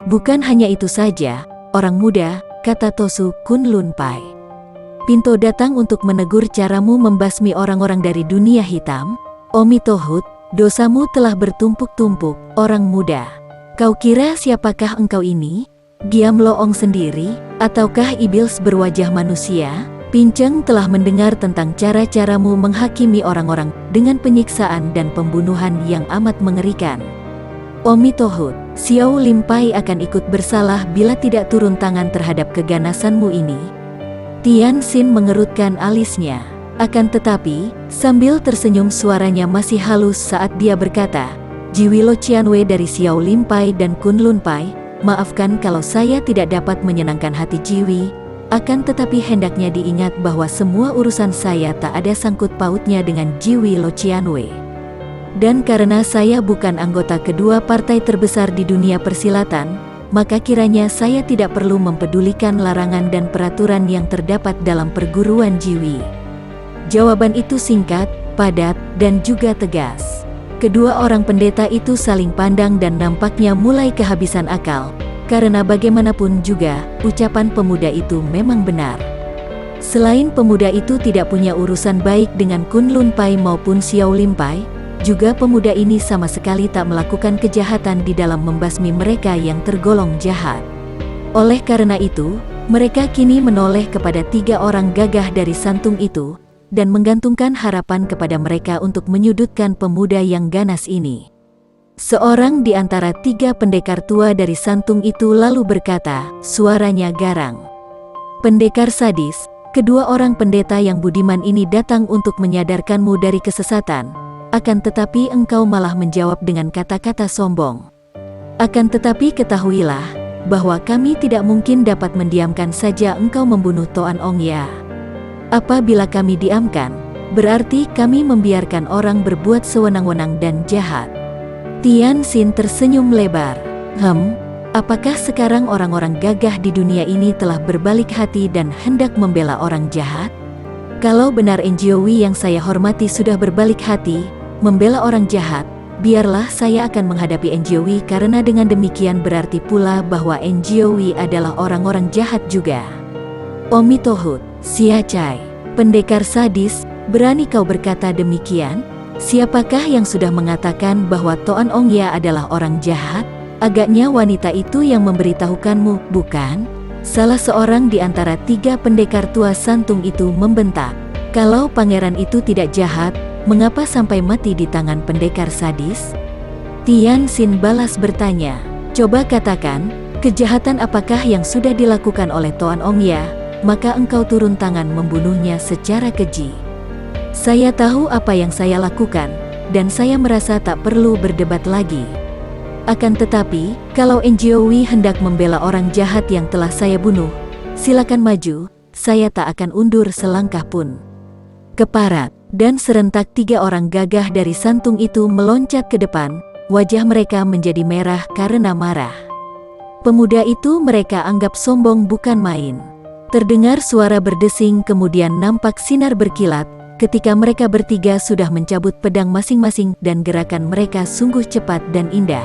Bukan hanya itu saja, orang muda, kata Tosu Kunlunpai. Pinto datang untuk menegur caramu membasmi orang-orang dari dunia hitam. Omitohut, dosamu telah bertumpuk-tumpuk, orang muda. Kau kira siapakah engkau ini? Giam Loong sendiri, ataukah iblis berwajah manusia? Pinceng telah mendengar tentang cara-caramu menghakimi orang-orang dengan penyiksaan dan pembunuhan yang amat mengerikan. Omitohut, Xiao Limpai akan ikut bersalah bila tidak turun tangan terhadap keganasanmu ini. Tian Xin mengerutkan alisnya. Akan tetapi, sambil tersenyum suaranya masih halus saat dia berkata, Jiwi Lo Qianwei dari Xiao Limpai dan Kunlunpai, maafkan kalau saya tidak dapat menyenangkan hati Jiwi, akan tetapi hendaknya diingat bahwa semua urusan saya tak ada sangkut pautnya dengan Jiwi Lo Qianwei. Dan karena saya bukan anggota kedua partai terbesar di dunia persilatan, maka kiranya saya tidak perlu mempedulikan larangan dan peraturan yang terdapat dalam perguruan Jiwi. Jawaban itu singkat, padat, dan juga tegas. Kedua orang pendeta itu saling pandang dan nampaknya mulai kehabisan akal, karena bagaimanapun juga, ucapan pemuda itu memang benar. Selain pemuda itu tidak punya urusan baik dengan Kunlunpai maupun Xiao Limpai, juga pemuda ini sama sekali tak melakukan kejahatan di dalam membasmi mereka yang tergolong jahat. Oleh karena itu, mereka kini menoleh kepada 3 orang gagah dari santung itu, dan menggantungkan harapan kepada mereka untuk menyudutkan pemuda yang ganas ini. Seorang di antara 3 pendekar tua dari santung itu lalu berkata, suaranya garang. Pendekar sadis, kedua orang pendeta yang budiman ini datang untuk menyadarkanmu dari kesesatan. Akan tetapi engkau malah menjawab dengan kata-kata sombong. Akan tetapi ketahuilah, bahwa kami tidak mungkin dapat mendiamkan saja engkau membunuh Toan Ong Ya. Apabila kami diamkan, berarti kami membiarkan orang berbuat sewenang-wenang dan jahat. Tian Xin tersenyum lebar. Apakah sekarang orang-orang gagah di dunia ini telah berbalik hati dan hendak membela orang jahat? Kalau benar Enjiowi yang saya hormati sudah berbalik hati, membela orang jahat, biarlah saya akan menghadapi Enjiowi karena dengan demikian berarti pula bahwa Enjiowi adalah orang-orang jahat juga. Omitohut, Sia Chai, pendekar sadis, berani kau berkata demikian? Siapakah yang sudah mengatakan bahwa Toan Ong Ya adalah orang jahat? Agaknya wanita itu yang memberitahukanmu, bukan? Salah seorang di antara 3 pendekar tua santung itu membentak. Kalau pangeran itu tidak jahat, mengapa sampai mati di tangan pendekar sadis? Tian Xin balas bertanya, coba katakan, kejahatan apakah yang sudah dilakukan oleh Toan Ong Ya, maka engkau turun tangan membunuhnya secara keji. Saya tahu apa yang saya lakukan, dan saya merasa tak perlu berdebat lagi. Akan tetapi, kalau Enjiowi hendak membela orang jahat yang telah saya bunuh, silakan maju, saya tak akan undur selangkah pun. Keparat, dan serentak 3 orang gagah dari santung itu meloncat ke depan, wajah mereka menjadi merah karena marah. Pemuda itu mereka anggap sombong bukan main. Terdengar suara berdesing kemudian nampak sinar berkilat, ketika mereka bertiga sudah mencabut pedang masing-masing dan gerakan mereka sungguh cepat dan indah.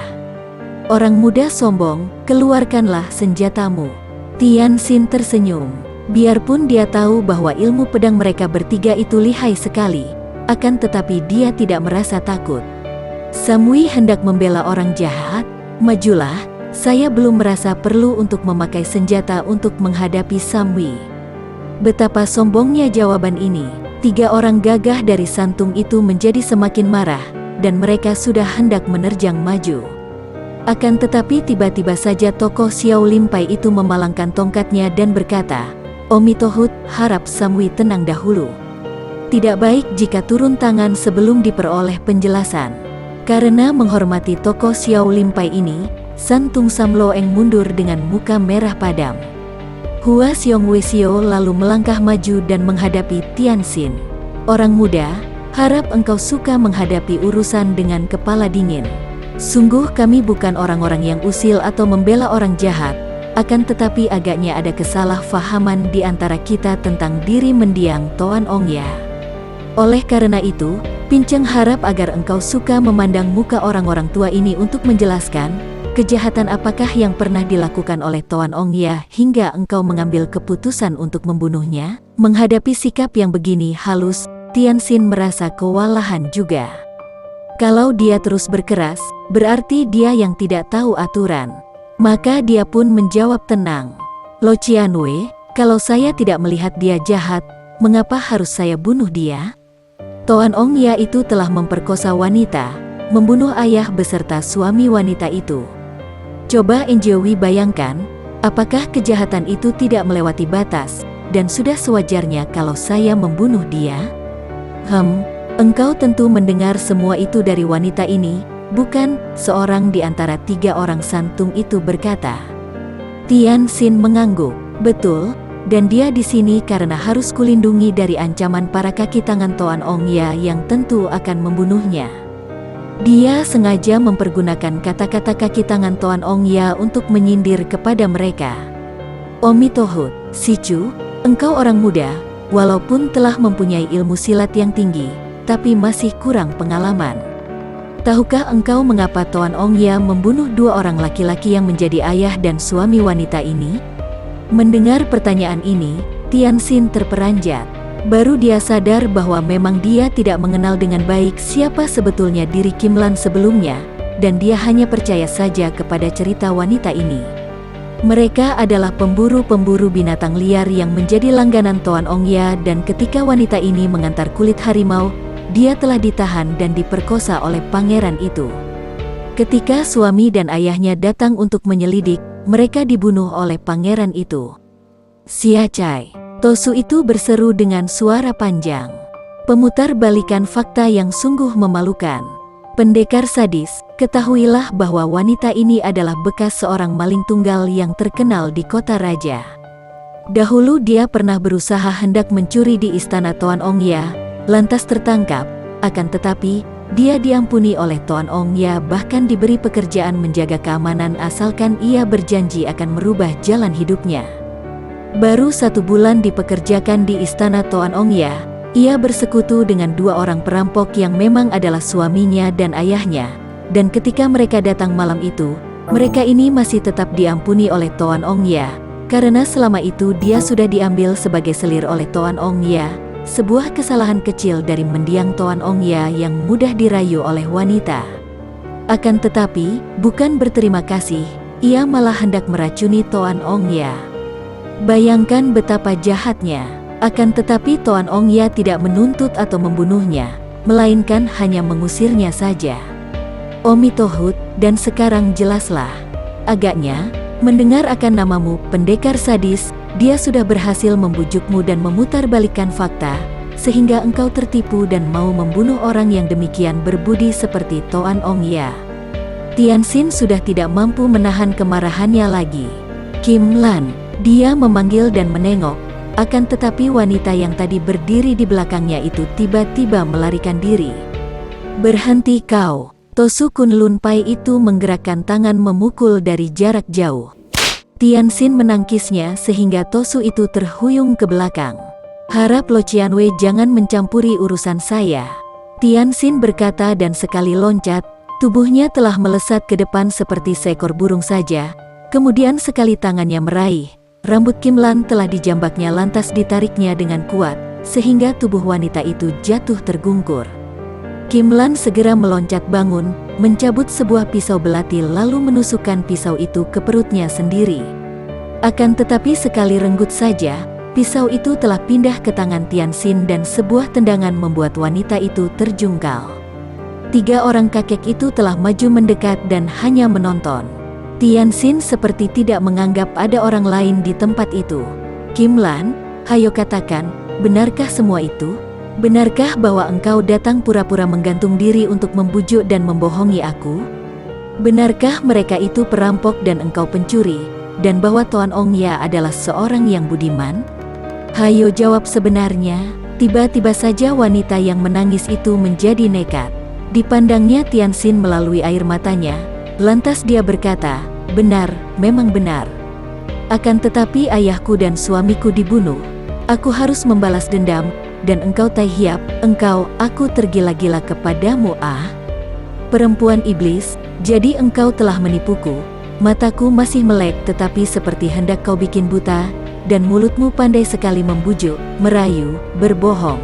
Orang muda sombong, keluarkanlah senjatamu. Tian Xin tersenyum. Biarpun dia tahu bahwa ilmu pedang mereka bertiga itu lihai sekali, akan tetapi dia tidak merasa takut. Samui hendak membela orang jahat? Majulah, saya belum merasa perlu untuk memakai senjata untuk menghadapi Samui. Betapa sombongnya jawaban ini. 3 orang gagah dari santung itu menjadi semakin marah, dan mereka sudah hendak menerjang maju. Akan tetapi tiba-tiba saja tokoh Xiao Limpai itu memalangkan tongkatnya dan berkata, Omitohut, harap Samui tenang dahulu. Tidak baik jika turun tangan sebelum diperoleh penjelasan. Karena menghormati tokoh Xiao Limpai ini, Santung Samloeng mundur dengan muka merah padam. Hua Xiongweisio lalu melangkah maju dan menghadapi Tian Xin. Orang muda, harap engkau suka menghadapi urusan dengan kepala dingin. Sungguh kami bukan orang-orang yang usil atau membela orang jahat, akan tetapi agaknya ada kesalahpahaman di antara kita tentang diri mendiang Toan Ong Ya. Oleh karena itu, Pinceng harap agar engkau suka memandang muka orang-orang tua ini untuk menjelaskan, kejahatan apakah yang pernah dilakukan oleh Toan Ong Ya hingga engkau mengambil keputusan untuk membunuhnya? Menghadapi sikap yang begini halus, Tianxin merasa kewalahan juga. Kalau dia terus berkeras, berarti dia yang tidak tahu aturan. Maka dia pun menjawab tenang. Lo Qianwei, kalau saya tidak melihat dia jahat, mengapa harus saya bunuh dia? Toan Ong Ya itu telah memperkosa wanita, membunuh ayah beserta suami wanita itu. Coba Enjewi bayangkan, apakah kejahatan itu tidak melewati batas, dan sudah sewajarnya kalau saya membunuh dia? Engkau tentu mendengar semua itu dari wanita ini, bukan? Seorang di antara 3 orang santung itu berkata. Tianxin mengangguk. Betul, dan dia di sini karena harus kulindungi dari ancaman para kaki tangan Toan Ong Ya yang tentu akan membunuhnya. Dia sengaja mempergunakan kata-kata kaki tangan Toan Ong Ya untuk menyindir kepada mereka. Omi Tohut, Sicu, engkau orang muda, walaupun telah mempunyai ilmu silat yang tinggi, tapi masih kurang pengalaman. Tahukah engkau mengapa Toan Ong Ya membunuh 2 orang laki-laki yang menjadi ayah dan suami wanita ini? Mendengar pertanyaan ini, Tianxin terperanjat. Baru dia sadar bahwa memang dia tidak mengenal dengan baik siapa sebetulnya diri Kim Lan sebelumnya, dan dia hanya percaya saja kepada cerita wanita ini. Mereka adalah pemburu-pemburu binatang liar yang menjadi langganan Toan Ong Ya, dan ketika wanita ini mengantar kulit harimau, dia telah ditahan dan diperkosa oleh pangeran itu. Ketika suami dan ayahnya datang untuk menyelidik, mereka dibunuh oleh pangeran itu. Sia Chai, Tosu itu berseru dengan suara panjang. Pemutar balikan fakta yang sungguh memalukan. Pendekar sadis, ketahuilah bahwa wanita ini adalah bekas seorang maling tunggal yang terkenal di kota raja. Dahulu dia pernah berusaha hendak mencuri di istana Toan Ong Ya, lantas tertangkap, akan tetapi, dia diampuni oleh Toan Ong Ya, bahkan diberi pekerjaan menjaga keamanan asalkan ia berjanji akan merubah jalan hidupnya. Baru 1 bulan dipekerjakan di istana Toan Ong Ya, ia bersekutu dengan 2 orang perampok yang memang adalah suaminya dan ayahnya, dan ketika mereka datang malam itu, mereka ini masih tetap diampuni oleh Toan Ong Ya, karena selama itu dia sudah diambil sebagai selir oleh Toan Ong Ya. Sebuah kesalahan kecil dari mendiang Toan Ong Ya yang mudah dirayu oleh wanita. Akan tetapi, bukan berterima kasih, ia malah hendak meracuni Toan Ong Ya. Bayangkan betapa jahatnya. Akan tetapi Toan Ong Ya tidak menuntut atau membunuhnya, melainkan hanya mengusirnya saja. Omi Tohut, dan sekarang jelaslah. Agaknya, mendengar akan namamu, pendekar sadis, dia sudah berhasil membujukmu dan memutarbalikkan fakta, sehingga engkau tertipu dan mau membunuh orang yang demikian berbudi seperti Toan Ong Ya. Tianxin sudah tidak mampu menahan kemarahannya lagi. Kim Lan, dia memanggil dan menengok, akan tetapi wanita yang tadi berdiri di belakangnya itu tiba-tiba melarikan diri. Berhenti kau! Tosu Kunlun Pai itu menggerakkan tangan memukul dari jarak jauh. Tianxin menangkisnya sehingga Tosu itu terhuyung ke belakang. Harap Lo Qianwei jangan mencampuri urusan saya. Tianxin berkata dan sekali loncat, tubuhnya telah melesat ke depan seperti seekor burung saja. Kemudian sekali tangannya meraih, rambut Kim Lan telah dijambaknya lantas ditariknya dengan kuat, sehingga tubuh wanita itu jatuh tergungkur. Kim Lan segera meloncat bangun, mencabut sebuah pisau belati lalu menusukkan pisau itu ke perutnya sendiri. Akan tetapi sekali renggut saja, pisau itu telah pindah ke tangan Tianxin dan sebuah tendangan membuat wanita itu terjungkal. 3 orang kakek itu telah maju mendekat dan hanya menonton. Tianxin seperti tidak menganggap ada orang lain di tempat itu. Kim Lan, hayo katakan, benarkah semua itu? Benarkah bahwa engkau datang pura-pura menggantung diri untuk membujuk dan membohongi aku? Benarkah mereka itu perampok dan engkau pencuri, dan bahwa Toan Ong Ya adalah seorang yang budiman? Hayo jawab sebenarnya. Tiba-tiba saja wanita yang menangis itu menjadi nekat. Dipandangnya Tianxin melalui air matanya, lantas dia berkata, benar, memang benar. Akan tetapi ayahku dan suamiku dibunuh. Aku harus membalas dendam. Dan engkau Tai Hiap, aku tergila-gila kepadamu ah. perempuan iblis, jadi engkau telah menipuku. Mataku masih melek tetapi seperti hendak kau bikin buta, dan mulutmu pandai sekali membujuk, merayu, berbohong.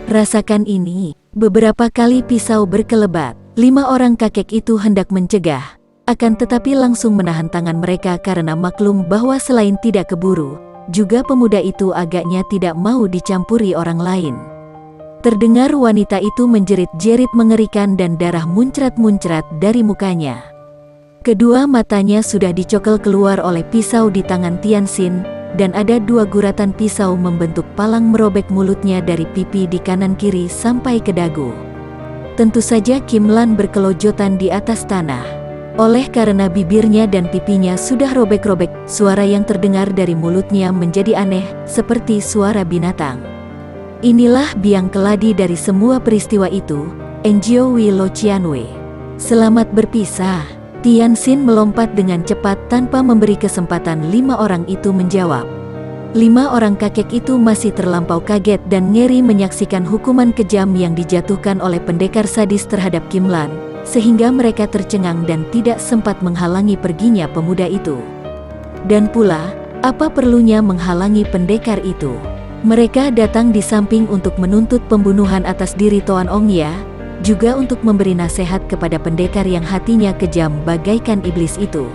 Rasakan ini." Beberapa kali pisau berkelebat. 5 orang kakek itu hendak mencegah, akan tetapi langsung menahan tangan mereka karena maklum bahwa selain tidak keburu, juga pemuda itu agaknya tidak mau dicampuri orang lain. Terdengar wanita itu menjerit-jerit mengerikan dan darah muncrat-muncrat dari mukanya. Kedua matanya sudah dicokel keluar oleh pisau di tangan Tianxin, dan ada 2 guratan pisau membentuk palang merobek mulutnya dari pipi di kanan kiri sampai ke dagu. Tentu saja Kim Lan berkelojotan di atas tanah. Oleh karena bibirnya dan pipinya sudah robek-robek, suara yang terdengar dari mulutnya menjadi aneh, seperti suara binatang. Inilah biang keladi dari semua peristiwa itu, Enjio Wi Lo Qianwei. Selamat berpisah. Tianxin melompat dengan cepat tanpa memberi kesempatan 5 orang itu menjawab. 5 orang kakek itu masih terlampau kaget dan ngeri menyaksikan hukuman kejam yang dijatuhkan oleh pendekar sadis terhadap Kim Lan, sehingga mereka tercengang dan tidak sempat menghalangi perginya pemuda itu. Dan pula, apa perlunya menghalangi pendekar itu? Mereka datang di samping untuk menuntut pembunuhan atas diri Toan Ong Ya, juga untuk memberi nasihat kepada pendekar yang hatinya kejam bagaikan iblis itu.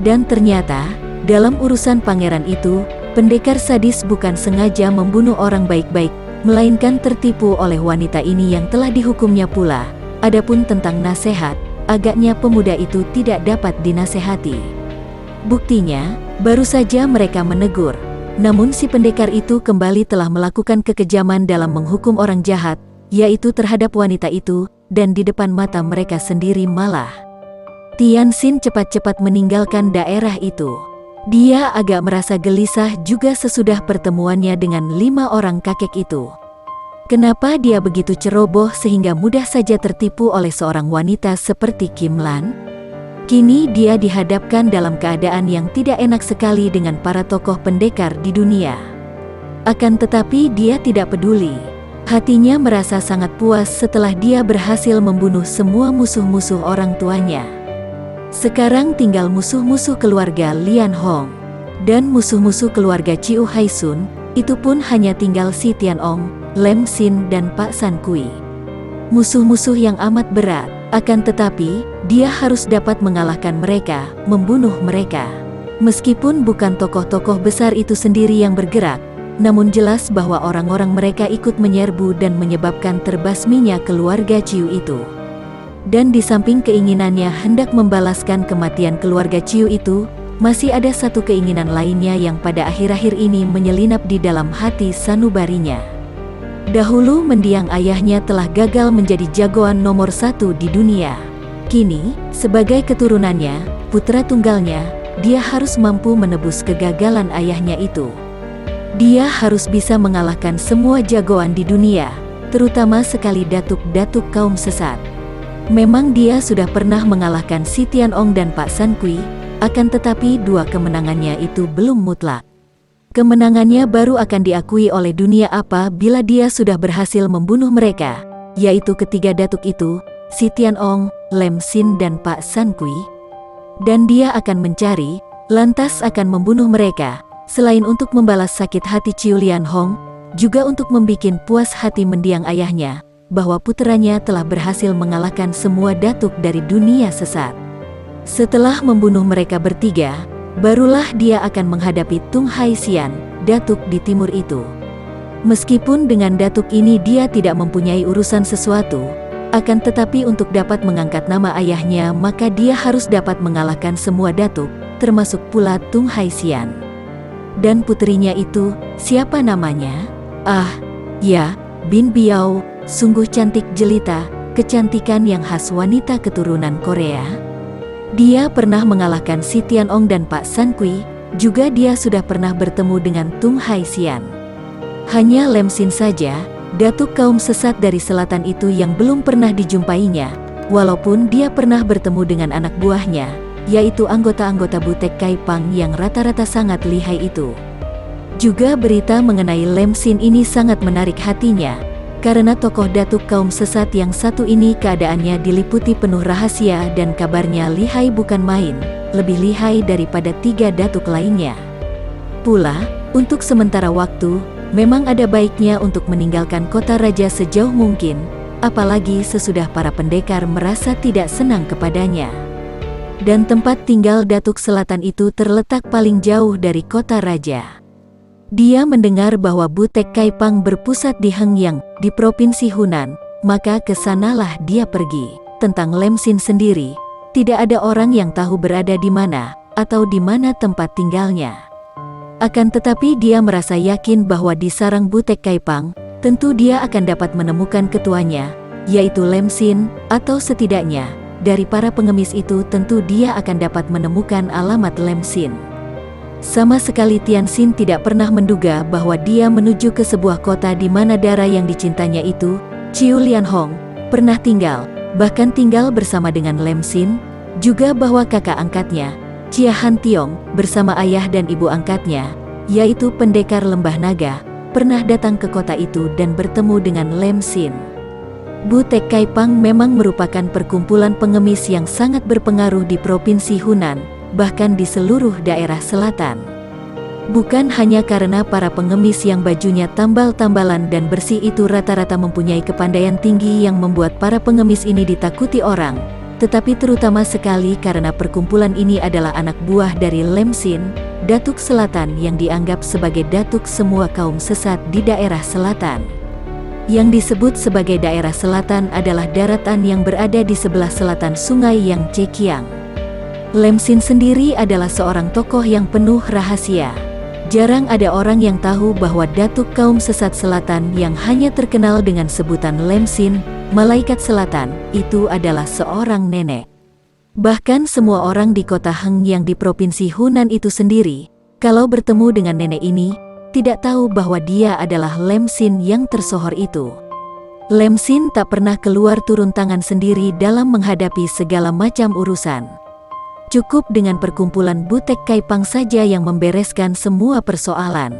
Dan ternyata, dalam urusan pangeran itu, pendekar sadis bukan sengaja membunuh orang baik-baik, melainkan tertipu oleh wanita ini yang telah dihukumnya pula. Adapun tentang nasihat, agaknya pemuda itu tidak dapat dinasehati. Buktinya, baru saja mereka menegur. Namun si pendekar itu kembali telah melakukan kekejaman dalam menghukum orang jahat, yaitu terhadap wanita itu, dan di depan mata mereka sendiri malah. Tianxin cepat-cepat meninggalkan daerah itu. Dia agak merasa gelisah juga sesudah pertemuannya dengan 5 orang kakek itu. Kenapa dia begitu ceroboh sehingga mudah saja tertipu oleh seorang wanita seperti Kim Lan? Kini dia dihadapkan dalam keadaan yang tidak enak sekali dengan para tokoh pendekar di dunia. Akan tetapi dia tidak peduli. Hatinya merasa sangat puas setelah dia berhasil membunuh semua musuh-musuh orang tuanya. Sekarang tinggal musuh-musuh keluarga Lian Hong. Dan musuh-musuh keluarga Ciu Haisun, itu pun hanya tinggal si Tian Ong, Lem Xin dan Pak San Kui. Musuh-musuh yang amat berat, akan tetapi, dia harus dapat mengalahkan mereka, membunuh mereka. Meskipun bukan tokoh-tokoh besar itu sendiri yang bergerak, namun jelas bahwa orang-orang mereka ikut menyerbu dan menyebabkan terbasminya keluarga Ciu itu. Dan di samping keinginannya hendak membalaskan kematian keluarga Ciu itu, masih ada satu keinginan lainnya yang pada akhir-akhir ini menyelinap di dalam hati sanubarinya. Dahulu mendiang ayahnya telah gagal menjadi jagoan nomor 1 di dunia. Kini, sebagai keturunannya, putra tunggalnya, dia harus mampu menebus kegagalan ayahnya itu. Dia harus bisa mengalahkan semua jagoan di dunia, terutama sekali datuk-datuk kaum sesat. Memang dia sudah pernah mengalahkan si Tian Ong dan Pak San Kui, akan tetapi 2 kemenangannya itu belum mutlak. Kemenangannya baru akan diakui oleh dunia apabila dia sudah berhasil membunuh mereka, yaitu ketiga datuk itu, si Tian Ong, Lem Xin dan Pak San Kui. Dan dia akan mencari, lantas akan membunuh mereka. Selain untuk membalas sakit hati Ciu Lian Hong, juga untuk membikin puas hati mendiang ayahnya, bahwa puteranya telah berhasil mengalahkan semua datuk dari dunia sesat. Setelah membunuh mereka bertiga, barulah dia akan menghadapi Tung Hai Xian, datuk di timur itu. Meskipun dengan datuk ini dia tidak mempunyai urusan sesuatu, akan tetapi untuk dapat mengangkat nama ayahnya maka dia harus dapat mengalahkan semua datuk, termasuk pula Tung Hai Xian. Dan puterinya itu, siapa namanya? Ah, ya, Bin Biao, sungguh cantik jelita, kecantikan yang khas wanita keturunan Korea. Dia pernah mengalahkan si Tian Ong dan Pak San Kui, juga dia sudah pernah bertemu dengan Tung Hai Xian. Hanya Lem Xin saja, datuk kaum sesat dari selatan itu yang belum pernah dijumpainya, walaupun dia pernah bertemu dengan anak buahnya, yaitu anggota-anggota Butek Kaipang yang rata-rata sangat lihai itu. Juga berita mengenai Lem Xin ini sangat menarik hatinya, karena tokoh datuk kaum sesat yang satu ini keadaannya diliputi penuh rahasia dan kabarnya lihai bukan main, lebih lihai daripada 3 datuk lainnya. Pula, untuk sementara waktu, memang ada baiknya untuk meninggalkan kota raja sejauh mungkin, apalagi sesudah para pendekar merasa tidak senang kepadanya. Dan tempat tinggal Datuk Selatan itu terletak paling jauh dari kota raja. Dia mendengar bahwa Butek Kaipang berpusat di Hengyang, di Provinsi Hunan, maka kesanalah dia pergi. Tentang Lemsin sendiri, tidak ada orang yang tahu berada di mana, atau di mana tempat tinggalnya. Akan tetapi dia merasa yakin bahwa di sarang Butek Kaipang, tentu dia akan dapat menemukan ketuanya, yaitu Lemsin, atau setidaknya, dari para pengemis itu tentu dia akan dapat menemukan alamat Lemsin. Sama sekali Tianxin tidak pernah menduga bahwa dia menuju ke sebuah kota di mana darah yang dicintanya itu, Chiu Lianhong, pernah tinggal, bahkan tinggal bersama dengan Lemsin, juga bahwa kakak angkatnya, Chia Han Tiong, bersama ayah dan ibu angkatnya, yaitu pendekar Lembah Naga, pernah datang ke kota itu dan bertemu dengan Lemsin. Butek Kaipang memang merupakan perkumpulan pengemis yang sangat berpengaruh di Provinsi Hunan, bahkan di seluruh daerah selatan. Bukan hanya karena para pengemis yang bajunya tambal-tambalan dan bersih itu rata-rata mempunyai kepandaian tinggi yang membuat para pengemis ini ditakuti orang, tetapi terutama sekali karena perkumpulan ini adalah anak buah dari Lemsin, Datuk Selatan yang dianggap sebagai datuk semua kaum sesat di daerah selatan. Yang disebut sebagai daerah selatan adalah daratan yang berada di sebelah selatan sungai Yangtze Kiang. Lemsin sendiri adalah seorang tokoh yang penuh rahasia. Jarang ada orang yang tahu bahwa datuk kaum sesat selatan yang hanya terkenal dengan sebutan Lemsin, Malaikat Selatan, itu adalah seorang nenek. Bahkan semua orang di kota Hengyang di Provinsi Hunan itu sendiri, kalau bertemu dengan nenek ini, tidak tahu bahwa dia adalah Lemsin yang tersohor itu. Lemsin tak pernah keluar turun tangan sendiri dalam menghadapi segala macam urusan. Cukup dengan perkumpulan Butek Kaipang saja yang membereskan semua persoalan.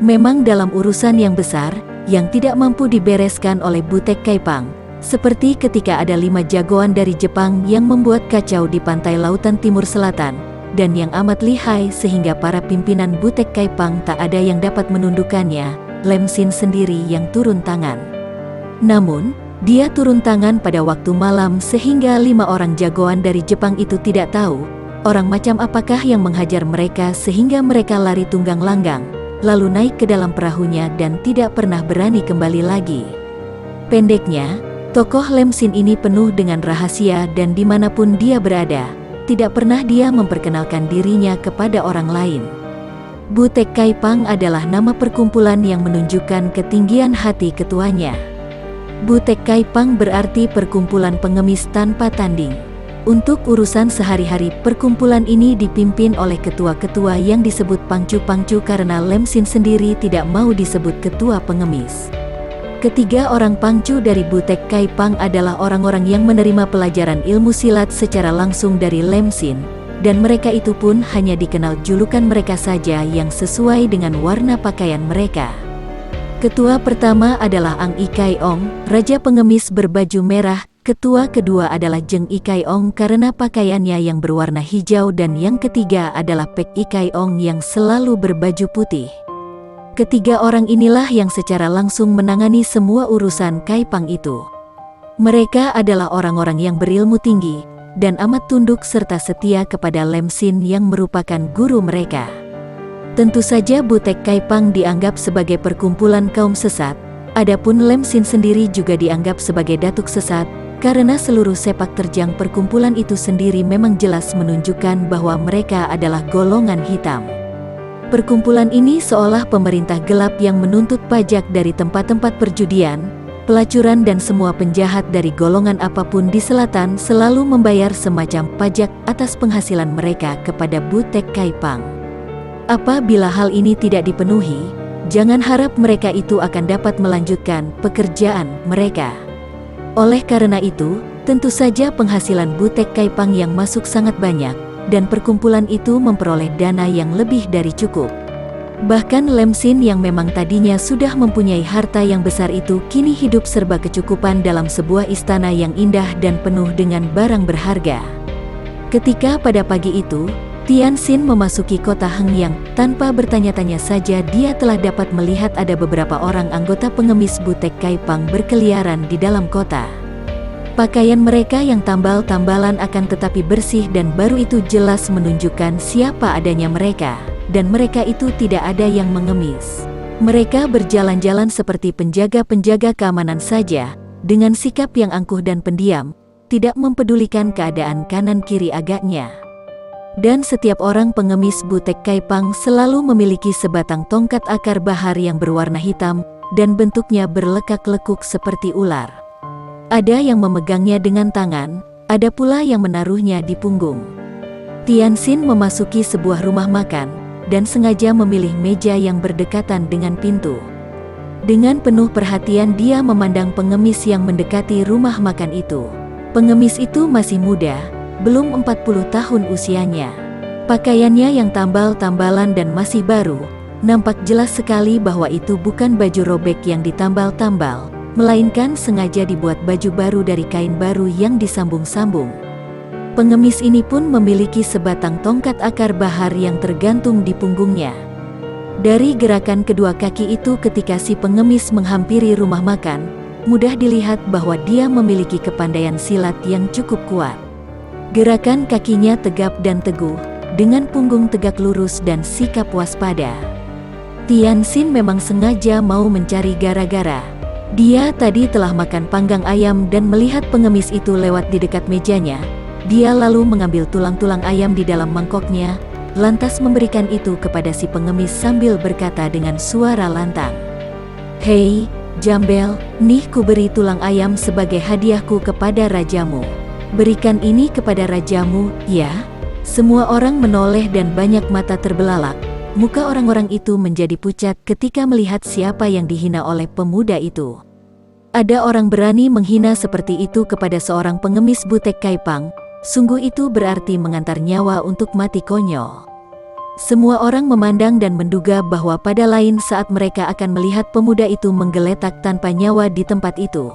Memang dalam urusan yang besar, yang tidak mampu dibereskan oleh Butek Kaipang, seperti ketika ada 5 jagoan dari Jepang yang membuat kacau di pantai lautan timur selatan, dan yang amat lihai sehingga para pimpinan Butek Kaipang tak ada yang dapat menundukkannya, Lemsin sendiri yang turun tangan. Namun, dia turun tangan pada waktu malam sehingga 5 orang jagoan dari Jepang itu tidak tahu, orang macam apakah yang menghajar mereka sehingga mereka lari tunggang langgang, lalu naik ke dalam perahunya dan tidak pernah berani kembali lagi. Pendeknya, tokoh Lemsin ini penuh dengan rahasia dan dimanapun dia berada, tidak pernah dia memperkenalkan dirinya kepada orang lain. Butek Kaipang adalah nama perkumpulan yang menunjukkan ketinggian hati ketuanya. Butek Kaipang berarti perkumpulan pengemis tanpa tanding. Untuk urusan sehari-hari perkumpulan ini dipimpin oleh ketua-ketua yang disebut pangcu-pangcu karena Lemsin sendiri tidak mau disebut ketua pengemis. Ketiga orang pangcu dari Butek Kaipang adalah orang-orang yang menerima pelajaran ilmu silat secara langsung dari Lemsin, dan mereka itu pun hanya dikenal julukan mereka saja yang sesuai dengan warna pakaian mereka. Ketua pertama adalah Ang Ikai Ong, raja pengemis berbaju merah. Ketua kedua adalah Jeng Ikai Ong karena pakaiannya yang berwarna hijau dan yang ketiga adalah Pek Ikai Ong yang selalu berbaju putih. Ketiga orang inilah yang secara langsung menangani semua urusan Kaipang itu. Mereka adalah orang-orang yang berilmu tinggi dan amat tunduk serta setia kepada Lemsin yang merupakan guru mereka. Tentu saja Butek Kaipang dianggap sebagai perkumpulan kaum sesat, adapun Lemsin sendiri juga dianggap sebagai datuk sesat, karena seluruh sepak terjang perkumpulan itu sendiri memang jelas menunjukkan bahwa mereka adalah golongan hitam. Perkumpulan ini seolah pemerintah gelap yang menuntut pajak dari tempat-tempat perjudian, pelacuran dan semua penjahat dari golongan apapun di selatan selalu membayar semacam pajak atas penghasilan mereka kepada Butek Kaipang. Apabila hal ini tidak dipenuhi, jangan harap mereka itu akan dapat melanjutkan pekerjaan mereka. Oleh karena itu, tentu saja penghasilan Butek Kaipang yang masuk sangat banyak, dan perkumpulan itu memperoleh dana yang lebih dari cukup. Bahkan Lam Xin yang memang tadinya sudah mempunyai harta yang besar itu kini hidup serba kecukupan dalam sebuah istana yang indah dan penuh dengan barang berharga. Ketika pada pagi itu, Tian Xin memasuki kota Hengyang, tanpa bertanya-tanya saja dia telah dapat melihat ada beberapa orang anggota pengemis butek Kaipang berkeliaran di dalam kota. Pakaian mereka yang tambal-tambalan akan tetapi bersih dan baru itu jelas menunjukkan siapa adanya mereka. Dan mereka itu tidak ada yang mengemis. Mereka berjalan-jalan seperti penjaga-penjaga keamanan saja, dengan sikap yang angkuh dan pendiam, tidak mempedulikan keadaan kanan-kiri agaknya. Dan setiap orang pengemis butek Kaipang selalu memiliki sebatang tongkat akar bahar yang berwarna hitam, dan bentuknya berlekak-lekuk seperti ular. Ada yang memegangnya dengan tangan, ada pula yang menaruhnya di punggung. Tian Xin memasuki sebuah rumah makan, dan sengaja memilih meja yang berdekatan dengan pintu. Dengan penuh perhatian dia memandang pengemis yang mendekati rumah makan itu. Pengemis itu masih muda, belum 40 tahun usianya. Pakaiannya yang tambal-tambalan dan masih baru, nampak jelas sekali bahwa itu bukan baju robek yang ditambal-tambal, melainkan sengaja dibuat baju baru dari kain baru yang disambung-sambung. Pengemis ini pun memiliki sebatang tongkat akar bahar yang tergantung di punggungnya. Dari gerakan kedua kaki itu ketika si pengemis menghampiri rumah makan, mudah dilihat bahwa dia memiliki kepandaian silat yang cukup kuat. Gerakan kakinya tegap dan teguh, dengan punggung tegak lurus dan sikap waspada. Tian Xin memang sengaja mau mencari gara-gara. Dia tadi telah makan panggang ayam dan melihat pengemis itu lewat di dekat mejanya. Dia lalu mengambil tulang-tulang ayam di dalam mangkoknya, lantas memberikan itu kepada si pengemis sambil berkata dengan suara lantang. "Hei, Jambel, nih ku beri tulang ayam sebagai hadiahku kepada rajamu. Berikan ini kepada rajamu, ya?" Semua orang menoleh dan banyak mata terbelalak. Muka orang-orang itu menjadi pucat ketika melihat siapa yang dihina oleh pemuda itu. Ada orang berani menghina seperti itu kepada seorang pengemis butek Kaipang. Sungguh itu berarti mengantar nyawa untuk mati konyol. Semua orang memandang dan menduga bahwa pada lain saat mereka akan melihat pemuda itu menggeletak tanpa nyawa di tempat itu.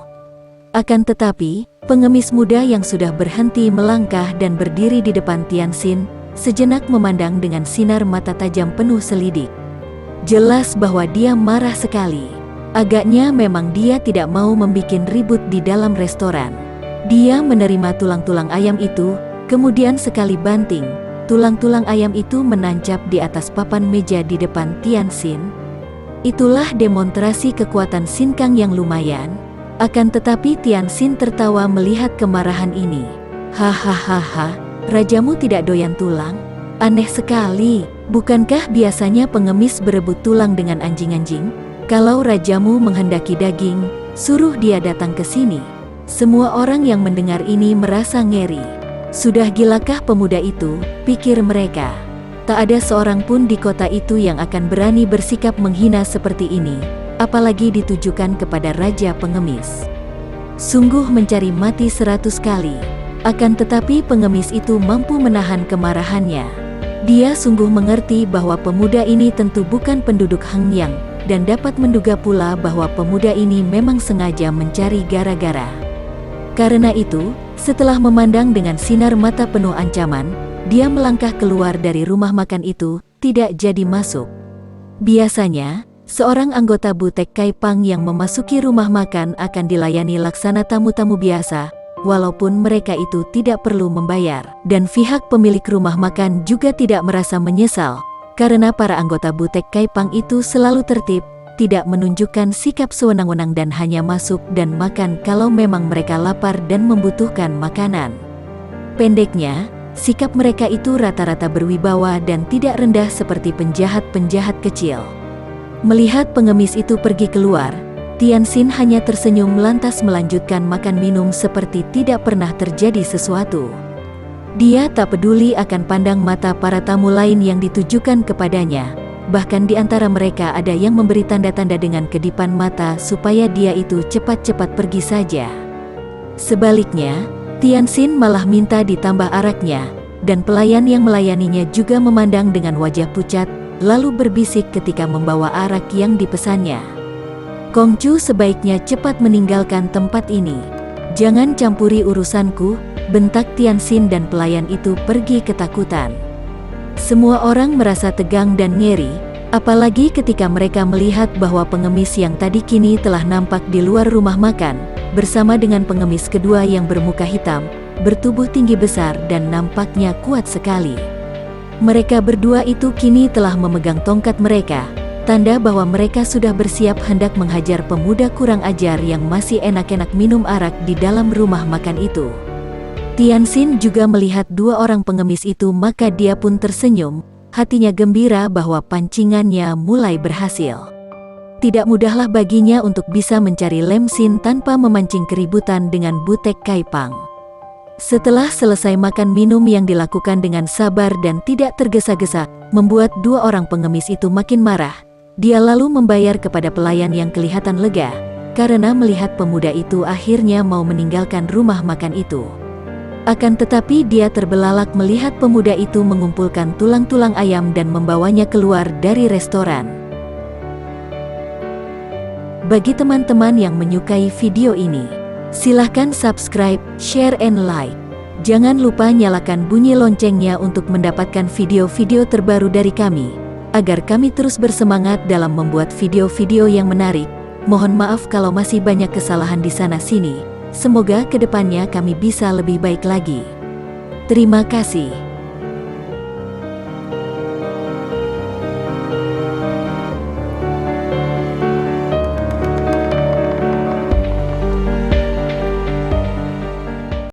Akan tetapi, pengemis muda yang sudah berhenti melangkah dan berdiri di depan Tian Xin, sejenak memandang dengan sinar mata tajam penuh selidik. Jelas bahwa dia marah sekali. Agaknya memang dia tidak mau membikin ribut di dalam restoran. Dia menerima tulang-tulang ayam itu, kemudian sekali banting, tulang-tulang ayam itu menancap di atas papan meja di depan Tian Xin. Itulah demonstrasi kekuatan Sin Kang yang lumayan. Akan tetapi Tian Xin tertawa melihat kemarahan ini. "Hahaha, rajamu tidak doyan tulang? Aneh sekali, bukankah biasanya pengemis berebut tulang dengan anjing-anjing? Kalau rajamu menghendaki daging, suruh dia datang ke sini." Semua orang yang mendengar ini merasa ngeri. Sudah gilakah pemuda itu, pikir mereka. Tak ada seorang pun di kota itu yang akan berani bersikap menghina seperti ini, apalagi ditujukan kepada raja pengemis. Sungguh mencari mati 100 kali. Akan tetapi pengemis itu mampu menahan kemarahannya. Dia sungguh mengerti bahwa pemuda ini tentu bukan penduduk Hengyang, dan dapat menduga pula bahwa pemuda ini memang sengaja mencari gara-gara. Karena itu, setelah memandang dengan sinar mata penuh ancaman, dia melangkah keluar dari rumah makan itu, tidak jadi masuk. Biasanya, seorang anggota butek Kaipang yang memasuki rumah makan akan dilayani laksana tamu-tamu biasa, walaupun mereka itu tidak perlu membayar. Dan pihak pemilik rumah makan juga tidak merasa menyesal, karena para anggota butek Kaipang itu selalu tertib, tidak menunjukkan sikap sewenang-wenang dan hanya masuk dan makan kalau memang mereka lapar dan membutuhkan makanan. Pendeknya, sikap mereka itu rata-rata berwibawa dan tidak rendah seperti penjahat-penjahat kecil. Melihat pengemis itu pergi keluar, Tian Xin hanya tersenyum lantas melanjutkan makan minum seperti tidak pernah terjadi sesuatu. Dia tak peduli akan pandang mata para tamu lain yang ditujukan kepadanya. Bahkan di antara mereka ada yang memberi tanda-tanda dengan kedipan mata supaya dia itu cepat-cepat pergi saja. Sebaliknya, Tian Xin malah minta ditambah araknya, dan pelayan yang melayaninya juga memandang dengan wajah pucat, lalu berbisik ketika membawa arak yang dipesannya. Kongcu sebaiknya cepat meninggalkan tempat ini. Jangan campuri urusanku, bentak Tianxin dan pelayan itu pergi ketakutan. Semua orang merasa tegang dan ngeri, apalagi ketika mereka melihat bahwa pengemis yang tadi kini telah nampak di luar rumah makan, bersama dengan pengemis kedua yang bermuka hitam, bertubuh tinggi besar dan nampaknya kuat sekali. Mereka berdua itu kini telah memegang tongkat mereka, tanda bahwa mereka sudah bersiap hendak menghajar pemuda kurang ajar yang masih enak-enak minum arak di dalam rumah makan itu. Tianxin juga melihat dua orang pengemis itu, maka dia pun tersenyum, hatinya gembira bahwa pancingannya mulai berhasil. Tidak mudahlah baginya untuk bisa mencari Lem Xin tanpa memancing keributan dengan Butek Kaipang. Setelah selesai makan minum yang dilakukan dengan sabar dan tidak tergesa-gesa, membuat dua orang pengemis itu makin marah. Dia lalu membayar kepada pelayan yang kelihatan lega, karena melihat pemuda itu akhirnya mau meninggalkan rumah makan itu. Akan tetapi dia terbelalak melihat pemuda itu mengumpulkan tulang-tulang ayam dan membawanya keluar dari restoran. Bagi teman-teman yang menyukai video ini, silahkan subscribe, share, and like. Jangan lupa nyalakan bunyi loncengnya untuk mendapatkan video-video terbaru dari kami, agar kami terus bersemangat dalam membuat video-video yang menarik. Mohon maaf kalau masih banyak kesalahan di sana-sini. Semoga kedepannya kami bisa lebih baik lagi. Terima kasih.